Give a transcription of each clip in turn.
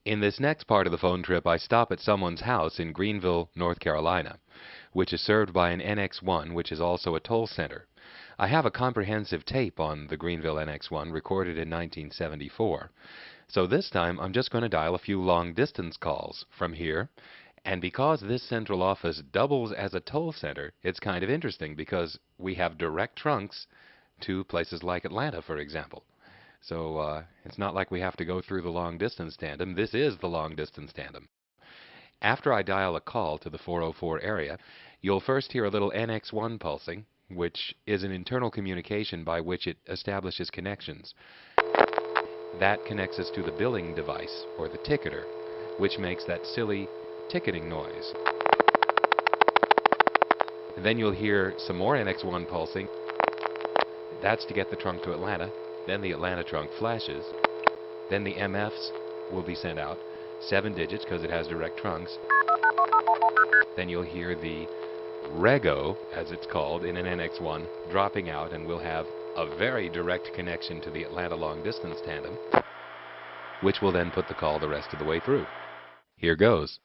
In this next part of the phone trip, I stop at someone's house in Greenville, North Carolina, which is served by an NX1, which is also a toll center. I have a comprehensive tape on the Greenville NX1 recorded in 1974. So this time, I'm just going to dial a few long-distance calls from here. And because this central office doubles as a toll center, it's kind of interesting because we have direct trunks to places like Atlanta, for example. So it's not like we have to go through the long-distance tandem. This is the long-distance tandem. After I dial a call to the 404 area, you'll first hear a little NX1 pulsing, which is an internal communication by which it establishes connections. That connects us to the billing device, or the ticketer, which makes that silly ticketing noise. And then you'll hear some more NX1 pulsing. That's to get the trunk to Atlanta. Then the Atlanta trunk flashes. Then the MFs will be sent out, 7 digits because it has direct trunks. Then you'll hear the Rego, as it's called, in an NX1 dropping out, and we'll have a very direct connection to the Atlanta long-distance tandem, which will then put the call the rest of the way through. Here goes.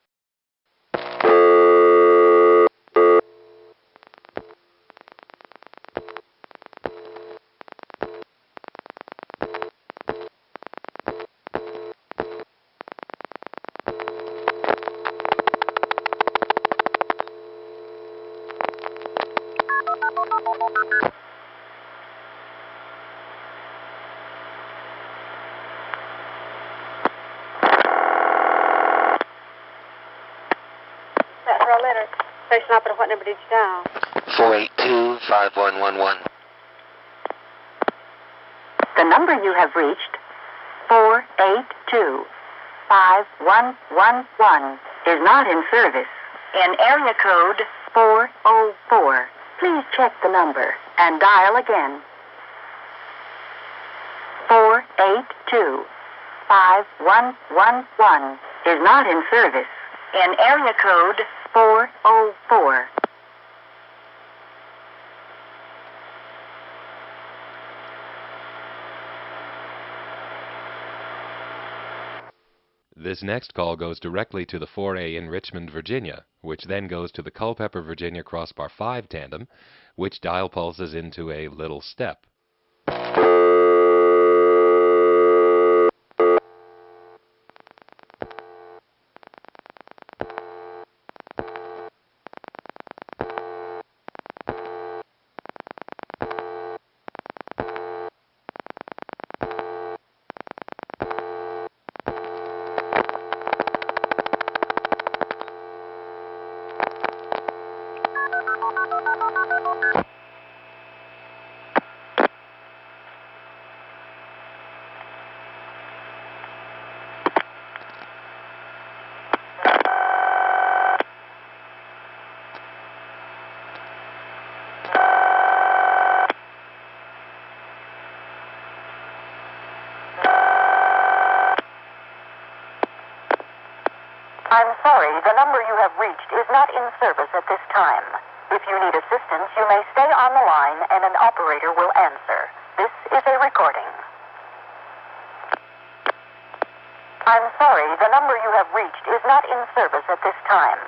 Station operator, what number did you dial? 482-5111. The number you have reached, 482-5111, is not in service. In area code 404, please check the number and dial again. 482-5111 is not in service. In area code 404. This next call goes directly to the 4A in Richmond, Virginia, which then goes to the Culpeper, Virginia crossbar 5 tandem, which dial pulses into a little step. I'm sorry, the number you have reached is not in service at this time. If you need assistance, you may stay on the line and an operator will answer. This is a recording. I'm sorry, the number you have reached is not in service at this time.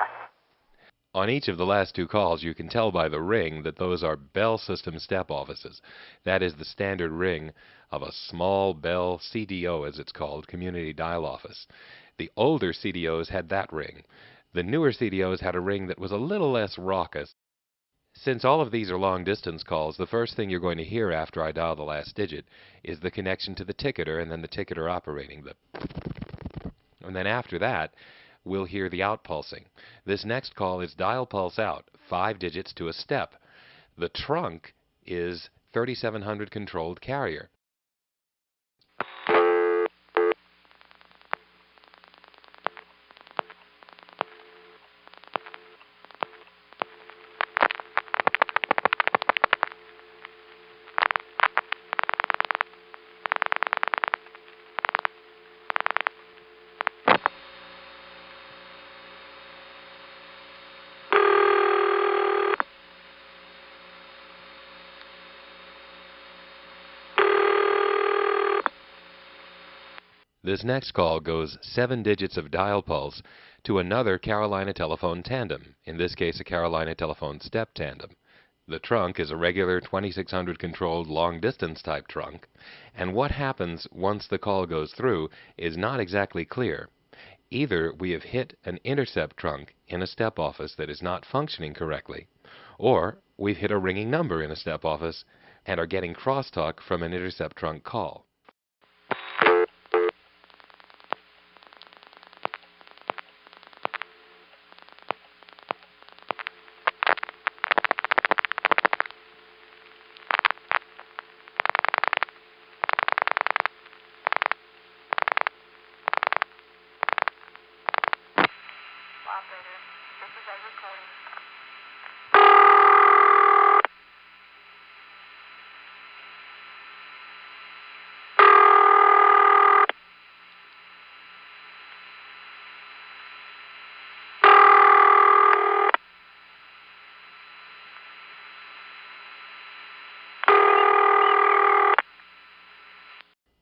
On each of the last two calls, you can tell by the ring that those are Bell System step offices. That is the standard ring of a small Bell CDO, as it's called, community dial office. The older CDOs had that ring. The newer CDOs had a ring that was a little less raucous. Since all of these are long-distance calls, the first thing you're going to hear after I dial the last digit is the connection to the ticketer and then the ticketer operating the... And then after that, we'll hear the outpulsing. This next call is dial pulse out, 5 digits to a step. The trunk is 3700 controlled carrier. This next call goes 7 digits of dial pulse to another Carolina telephone tandem, in this case a Carolina telephone step tandem. The trunk is a regular 2600 controlled long-distance type trunk, and what happens once the call goes through is not exactly clear. Either we have hit an intercept trunk in a step office that is not functioning correctly, or we've hit a ringing number in a step office and are getting crosstalk from an intercept trunk call.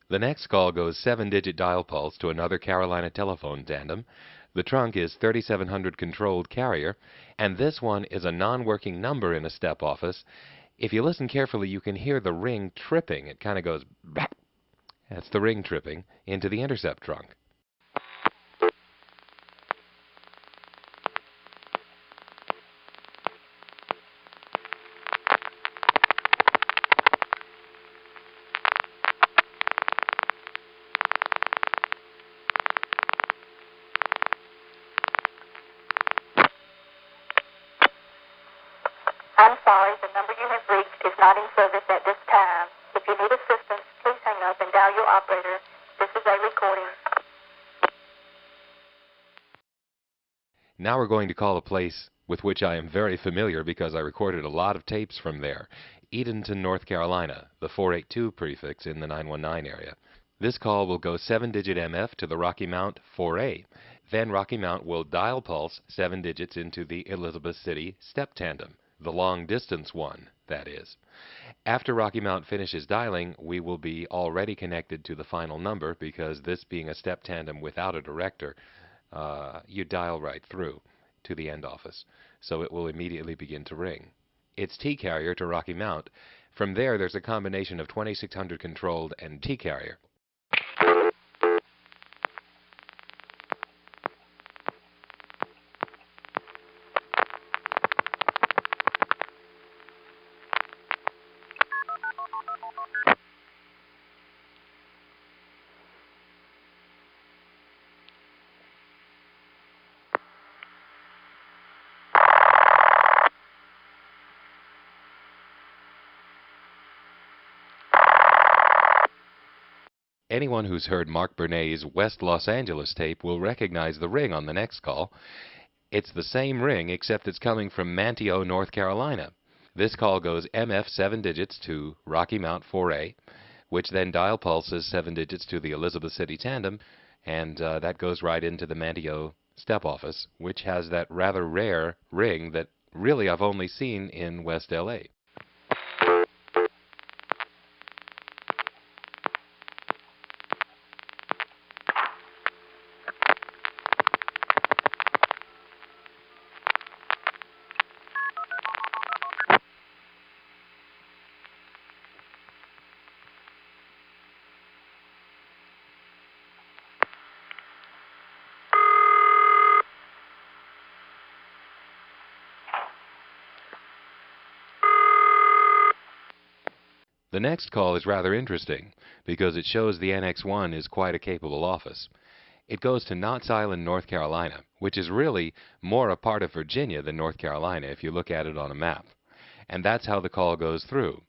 The next call goes 7-digit dial pulse to another Carolina telephone tandem. The trunk is 3700 controlled carrier, and this one is a non-working number in a step office. If you listen carefully, you can hear the ring tripping. It kind of goes bap. That's the ring tripping into the intercept trunk. I'm sorry, the number you have reached is not in service at this time. If you need assistance, please hang up and dial your operator. This is a recording. Now we're going to call a place with which I am very familiar because I recorded a lot of tapes from there. Edenton, North Carolina, the 482 prefix in the 919 area. This call will go 7-digit MF to the Rocky Mount 4A. Then Rocky Mount will dial pulse 7 digits into the Elizabeth City step tandem. The long-distance one, that is. After Rocky Mount finishes dialing, we will be already connected to the final number because this being a step tandem without a director, you dial right through to the end office. So it will immediately begin to ring. It's T-carrier to Rocky Mount. From there, there's a combination of 2600 controlled and T-carrier. Anyone who's heard Mark Bernay's West Los Angeles tape will recognize the ring on the next call. It's the same ring, except it's coming from Manteo, North Carolina. This call goes MF 7 digits to Rocky Mount 4A, which then dial pulses 7 digits to the Elizabeth City tandem, and that goes right into the Manteo step office, which has that rather rare ring that really I've only seen in West LA. The next call is rather interesting because it shows the NX1 is quite a capable office. It goes to Knott's Island, North Carolina, which is really more a part of Virginia than North Carolina if you look at it on a map. And that's how the call goes through.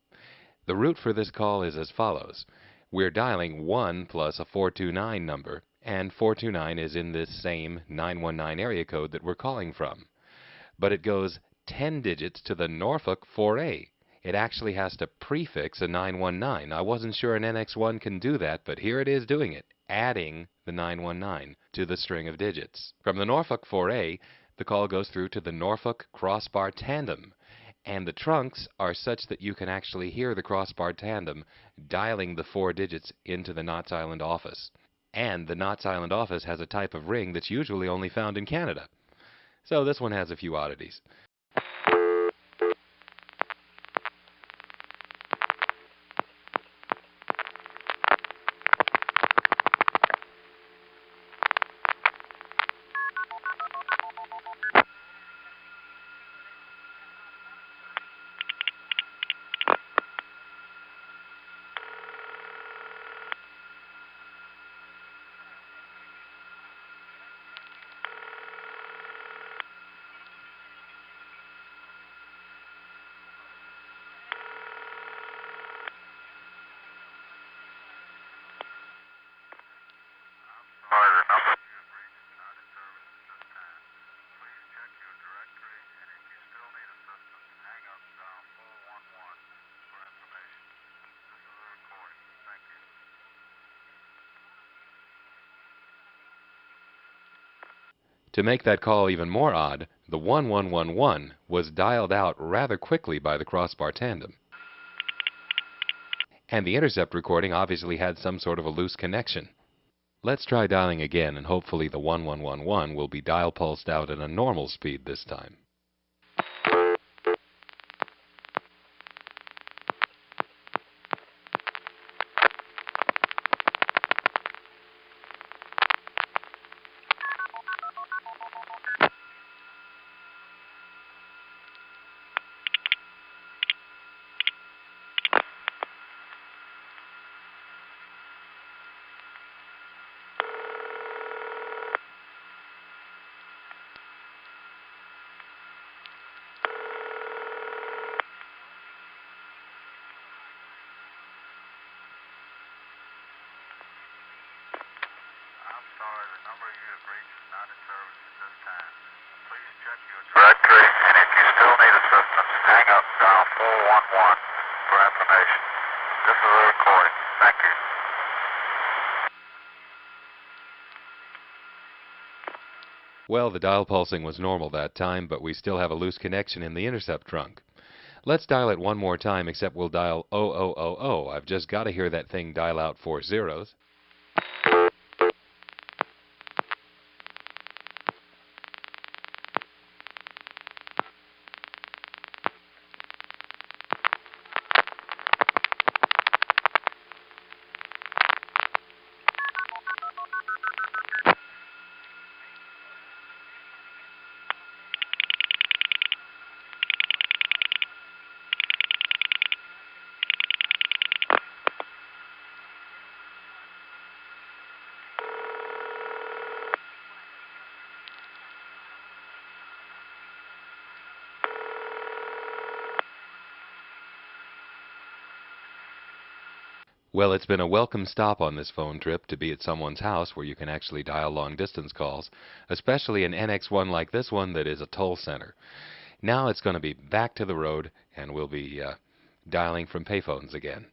The route for this call is as follows. We're dialing 1 plus a 429 number, and 429 is in this same 919 area code that we're calling from. But it goes 10 digits to the Norfolk 4A. It actually has to prefix a 919. I wasn't sure an NX1 can do that, but here it is doing it, adding the 919 to the string of digits. From the Norfolk 4A, the call goes through to the Norfolk crossbar tandem, and the trunks are such that you can actually hear the crossbar tandem dialing the 4 digits into the Knott's Island office. And the not silent office has a type of ring that's usually only found in Canada. So this one has a few oddities. To make that call even more odd, the 1111 was dialed out rather quickly by the crossbar tandem. And the intercept recording obviously had some sort of a loose connection. Let's try dialing again, and hopefully the 1111 will be dial pulsed out at a normal speed this time. Directory, and if you still need assistance, hang up, dial 411 for information. This is a recording. Thank you. Well, the dial pulsing was normal that time, but we still have a loose connection in the intercept trunk. Let's dial it one more time, except we'll dial 0000. I've just got to hear that thing dial out 4 zeros. Well, it's been a welcome stop on this phone trip to be at someone's house where you can actually dial long-distance calls, especially an NX1 like this one that is a toll center. Now it's going to be back to the road, and we'll be dialing from payphones again.